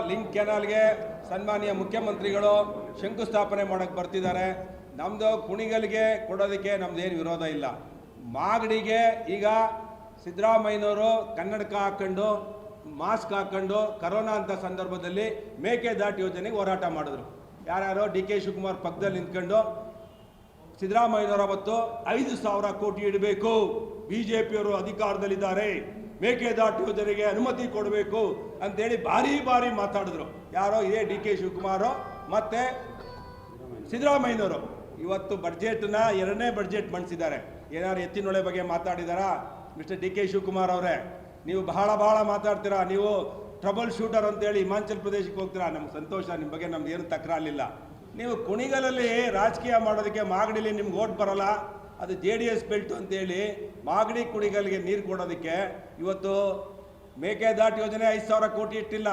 Link ಕೆನಾಲ್ಗೆ ಸನ್ಮಾನ್ಯ ಮುಖ್ಯಮಂತ್ರಿಗಳು ಶಂಕುಸ್ಥಾಪನೆ ಮಾಡಕ್ಕೆ ಬರ್ತಿದ್ದಾರೆ. ನಮ್ಮದು ಕುಣಿಗಲ್ಗೆ ಕೊಡೋದಕ್ಕೆ ನಮ್ದೇನು ವಿರೋಧ ಇಲ್ಲ. ಮಾಗಡಿಗೆ ಈಗ ಸಿದ್ದರಾಮಯ್ಯನವರು ಕನ್ನಡಕ ಹಾಕ್ಕೊಂಡು ಮಾಸ್ಕ್ ಹಾಕ್ಕೊಂಡು ಕರೋನಾ ಅಂತ ಸಂದರ್ಭದಲ್ಲಿ ಮೇಕೆದಾಟು ಯೋಜನೆಗೆ ಹೋರಾಟ ಮಾಡಿದ್ರು. ಯಾರ್ಯಾರೋ ಡಿ ಕೆ ಶಿವಕುಮಾರ್ ಪಕ್ಕದಲ್ಲಿ ನಿಂತ್ಕೊಂಡು ಸಿದ್ದರಾಮಯ್ಯನವರು ಅವತ್ತು 5,000 ಕೋಟಿ ಇಡಬೇಕು, ಬಿಜೆಪಿಯವರು ಅಧಿಕಾರದಲ್ಲಿದ್ದಾರೆ, ಮೇಕೆದಾಟು ಯೋಜನೆಗೆ ಅನುಮತಿ ಕೊಡಬೇಕು ಅಂತೇಳಿ ಭಾರಿ ಮಾತಾಡಿದ್ರು. ಯಾರೋ ಇದೇ ಡಿ ಕೆ ಶಿವಕುಮಾರ್ ಮತ್ತೆ ಸಿದ್ದರಾಮಯ್ಯನವರು ಇವತ್ತು ಬಡ್ಜೆಟ್ನ ಎರಡನೇ ಬಡ್ಜೆಟ್ ಮಂಡಿಸಿದ್ದಾರೆ. ಏನಾದ್ರು ಎತ್ತಿನೊಳೆ ಬಗ್ಗೆ ಮಾತಾಡಿದಾರಾ? ಮಿಸ್ಟರ್ ಡಿ ಕೆ ಶಿವಕುಮಾರ್ ಅವರೇ, ನೀವು ಬಹಳ ಮಾತಾಡ್ತೀರಾ. ನೀವು ಟ್ರಬಲ್ ಶೂಟರ್ ಅಂತೇಳಿ ಹಿಮಾಚಲ ಪ್ರದೇಶಕ್ಕೆ ಹೋಗ್ತೀರಾ. ನಮ್ಗೆ ಸಂತೋಷ, ನಿಮ್ಮ ಬಗ್ಗೆ ನಮ್ದು ಏನು ತಕರಾಲಿಲ್ಲ. ನೀವು ಕುಣಿಗಲಲ್ಲಿ ರಾಜಕೀಯ ಮಾಡೋದಕ್ಕೆ ಮಾಗಡಿಲಿ ನಿಮ್ಗೆ ಓಟ್ ಬರಲ್ಲ, ಅದು JDS ಬೆಲ್ಟು ಅಂತೇಳಿ ಮಾಗಡಿ ಕುಣಿಗಲ್ಗೆ ನೀರು ಕೊಡೋದಕ್ಕೆ ಇವತ್ತು ಮೇಕೆದಾಟು ಯೋಜನೆ 5,000 ಕೋಟಿ ಇಟ್ಟಿಲ್ಲ.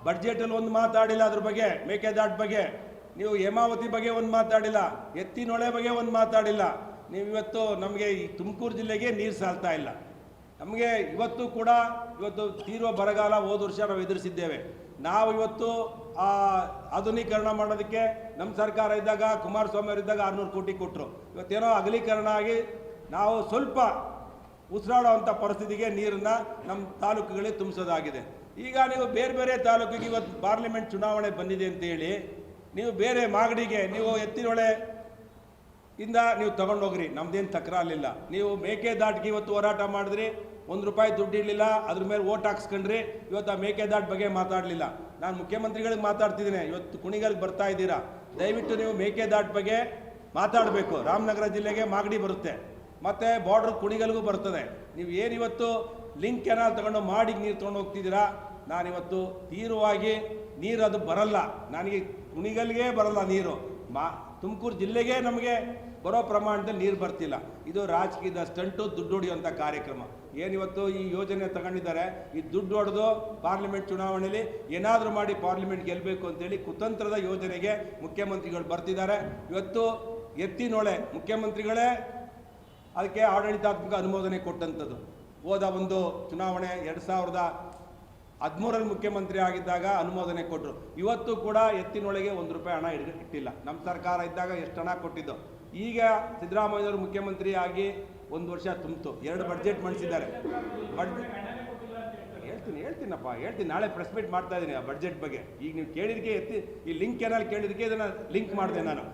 ಬಡ್ಜೆಟಲ್ಲಿ ಒಂದು ಮಾತಾಡಿಲ್ಲ ಅದ್ರ ಬಗ್ಗೆ, ಮೇಕೆದಾಟು ಬಗ್ಗೆ. ನೀವು ಹೇಮಾವತಿ ಬಗ್ಗೆ ಒಂದು ಮಾತಾಡಿಲ್ಲ, ಎತ್ತಿನೊಳೆ ಬಗ್ಗೆ ಒಂದು ಮಾತಾಡಿಲ್ಲ. ನೀವು ಇವತ್ತು ನಮಗೆ ಈ ತುಮಕೂರು ಜಿಲ್ಲೆಗೆ ನೀರು ಸಾಲ್ತಾ ಇಲ್ಲ. ನಮಗೆ ಇವತ್ತು ತೀರುವ ಬರಗಾಲ ಹೋದ ವರ್ಷ ನಾವು ಎದುರಿಸಿದ್ದೇವೆ. ನಾವು ಇವತ್ತು ಆಧುನೀಕರಣ ಮಾಡೋದಕ್ಕೆ ನಮ್ಮ ಸರ್ಕಾರ ಇದ್ದಾಗ, ಕುಮಾರಸ್ವಾಮಿ ಅವರಿದ್ದಾಗ 600 ಕೋಟಿ ಕೊಟ್ಟರು. ಇವತ್ತೇನೋ ಅಗಲೀಕರಣ ಆಗಿ ನಾವು ಸ್ವಲ್ಪ ಉಸಿರಾಡುವಂಥ ಪರಿಸ್ಥಿತಿಗೆ ನೀರನ್ನು ನಮ್ಮ ತಾಲೂಕುಗಳಿಗೆ ತುಂಬಿಸೋದಾಗಿದೆ. ಈಗ ನೀವು ಬೇರೆ ತಾಲೂಕಿಗೆ ಇವತ್ತು ಪಾರ್ಲಿಮೆಂಟ್ ಚುನಾವಣೆ ಬಂದಿದೆ ಅಂತೇಳಿ ನೀವು ಬೇರೆ ಮಾಗಡಿಗೆ ನೀವು ಎತ್ತಿನೊಳೆ ಇಂದ ನೀವು ತಗೊಂಡೋಗ್ರಿ, ನಮ್ದೇನು ತಕರಾಲಿಲ್ಲ. ನೀವು ಮೇಕೆದಾಟಿಗೆ ಇವತ್ತು ಹೋರಾಟ ಮಾಡಿದ್ರಿ, ₹1 ದುಡ್ಡು ಇರಲಿಲ್ಲ, ಅದ್ರ ಮೇಲೆ ಓಟ್ ಹಾಕ್ಸ್ಕೊಂಡ್ರಿ. ಇವತ್ತು ಆ ಮೇಕೆದಾಟು ಬಗ್ಗೆ ಮಾತಾಡಲಿಲ್ಲ. ನಾನು ಮುಖ್ಯಮಂತ್ರಿಗಳಿಗೆ ಮಾತಾಡ್ತಿದ್ದೀನಿ, ಇವತ್ತು ಕುಣಿಗಲ್ಗೆ ಬರ್ತಾ ಇದ್ದೀರಾ, ದಯವಿಟ್ಟು ನೀವು ಮೇಕೆದಾಟು ಬಗ್ಗೆ ಮಾತಾಡಬೇಕು. ರಾಮನಗರ ಜಿಲ್ಲೆಗೆ ಮಾಗಡಿ ಬರುತ್ತೆ, ಮತ್ತು ಬಾರ್ಡ್ರ್ ಕುಣಿಗಲ್ಗೂ ಬರ್ತದೆ. ನೀವು ಏನಿವತ್ತು ಲಿಂಕ್ ಕೆನಾಲ್ ತಗೊಂಡು ಮಾಡಿಗೆ ನೀರು ತೊಗೊಂಡು ಹೋಗ್ತಿದ್ದೀರಾ, ನಾನಿವತ್ತು ತೀವ್ರವಾಗಿ ನೀರು ಅದು ಬರಲ್ಲ, ನನಗೆ ಕುಣಿಗಲ್ಗೆ ಬರಲ್ಲ ನೀರು, ತುಮಕೂರು ಜಿಲ್ಲೆಗೆ ನಮಗೆ ಬರೋ ಪ್ರಮಾಣದಲ್ಲಿ ನೀರು ಬರ್ತಿಲ್ಲ. ಇದು ರಾಜಕೀಯದ ಸ್ಟಂಟು, ದುಡ್ಡು ಹೊಡೆಯುವಂಥ ಕಾರ್ಯಕ್ರಮ. ಏನಿವತ್ತು ಈ ಯೋಜನೆ ತಗೊಂಡಿದ್ದಾರೆ, ಈ ದುಡ್ಡು ಹೊಡೆದು ಪಾರ್ಲಿಮೆಂಟ್ ಚುನಾವಣೆಯಲ್ಲಿ ಏನಾದರೂ ಮಾಡಿ ಪಾರ್ಲಿಮೆಂಟ್ ಗೆಲ್ಲಬೇಕು ಅಂತೇಳಿ ಕುತಂತ್ರದ ಯೋಜನೆಗೆ ಮುಖ್ಯಮಂತ್ರಿಗಳು ಬರ್ತಿದ್ದಾರೆ. ಇವತ್ತು ಎತ್ತಿನೊಳೆ ಮುಖ್ಯಮಂತ್ರಿಗಳೇ ಅದಕ್ಕೆ ಆಡಳಿತಾತ್ಮಕ ಅನುಮೋದನೆ ಕೊಟ್ಟಂಥದ್ದು. ಹೋದ ಒಂದು ಚುನಾವಣೆ 2013ರಲ್ಲಿ ಮುಖ್ಯಮಂತ್ರಿ ಆಗಿದ್ದಾಗ ಅನುಮೋದನೆ ಕೊಟ್ಟರು. ಇವತ್ತು ಕೂಡ ಎತ್ತಿನೊಳಗೆ ₹1 ಹಣ ಇಟ್ಟಿಲ್ಲ. ನಮ್ಮ ಸರ್ಕಾರ ಇದ್ದಾಗ ಎಷ್ಟು ಹಣ ಕೊಟ್ಟಿದ್ದು. ಈಗ ಸಿದ್ದರಾಮಯ್ಯವರು ಮುಖ್ಯಮಂತ್ರಿ ಆಗಿ 1 ವರ್ಷ ತುಂಬಿತು, 2 ಬಡ್ಜೆಟ್ ಮಂಡಿಸಿದ್ದಾರೆ. ಹೇಳ್ತೀನಿ ನಾಳೆ ಪ್ರೆಸ್ ಮೀಟ್ ಮಾಡ್ತಾ ಇದ್ದೀನಿ ಆ ಬಡ್ಜೆಟ್ ಬಗ್ಗೆ. ಈಗ ನೀವು ಕೇಳಿದಕ್ಕೆ ಈ ಲಿಂಕ್ ಕೆನಾಲ್ ಕೇಳಿದಕ್ಕೆ ಇದನ್ನು ಲಿಂಕ್ ಮಾಡಿದೆ ನಾನು.